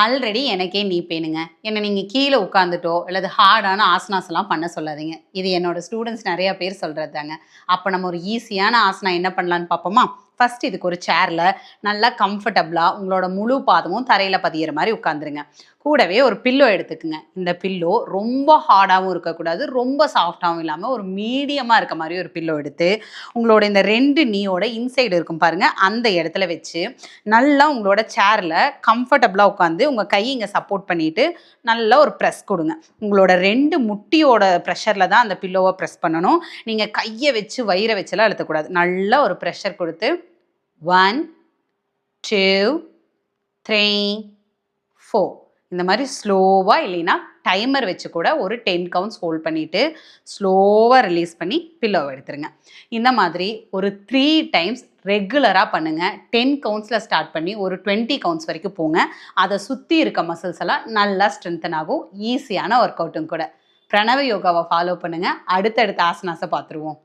Already எனக்கே நீ பெயினுங்க. என்ன நீங்க கீழ உட்காந்துட்டோ, அல்லது ஹார்டான ஆசனாஸ்லாம் பண்ண சொல்லாதீங்க. இது என்னோட ஸ்டூடண்ட்ஸ் நெறைய பேர் சொல்றது தாங்க. அப்ப நம்ம ஒரு ஈஸியான ஆசனா என்ன பண்ணலான்னு பார்ப்போமா? ஃபர்ஸ்ட் இதுக்கு ஒரு சேர்ல நல்லா கம்ஃபர்டபுளா உங்களோட முழு பாதமும் தரையில பதியிற மாரி உட்காந்துருங்க. கூடவே ஒரு பில்லோ எடுத்துக்குங்க. இந்த பில்லோ ரொம்ப ஹார்டாவும் இருக்கக்கூடாது, ரொம்ப சாஃப்ட்டாவும் இல்லாம ஒரு மீடியமா இருக்க மாரி ஒரு பில்லோ எடுத்து, உங்களோட இந்த 2 நீயோட இன்சைடு இருக்கும் பாருங்க, அந்த இடத்துல வச்சு, நல்லா உங்களோட சேர்ல கம்ஃபர்டபுளா உட்காந்து, உங்க கை இங்க சப்போர்ட் பண்ணிட்டு, நல்லா ஒரு பிரஸ் குடுங்க. உங்களோட 2 முட்டியோட பிரஷர்ல தான் அந்த பில்லோவ பிரஸ் பண்ணணும். நீங்க கைய வச்சு, வயிற வச்சுலாம் அழுத்தக்கூடாது. நல்லா ஒரு பிரஷர் குடுத்து 1, 2, 3, 4 இந்த மாரி ஸ்லோவா இல்லைன்னா டைமர் வச்சு கூட ஒரு 10 கவுண்ட்ஸ் ஹோல்ட் பண்ணிட்டு, ஸ்லோவா ரிலீஸ் பண்ணி பில்லோவ எடுத்துருங்க. இந்த மாதிரி ஒரு 3 டைம்ஸ் ரெகுலரா பண்ணுங்க. 10 கவுண்ட்ஸ்ல ஸ்டார்ட் பண்ணி ஒரு 20 கவுண்ட்ஸ் வரைக்கும் போங்க. அத சுத்தி இருக்க மசில்ஸ் எல்லாம் நல்லா ஸ்ட்ரென்தன் ஆகும். ஈஸியான ஒர்க் அவுட்டும் கூட. பிரணவ யோகாவ ஃபாலோ பண்ணுங்க. அடுத்தடுத்த ஆசனாஸ பார்த்துருவோம்.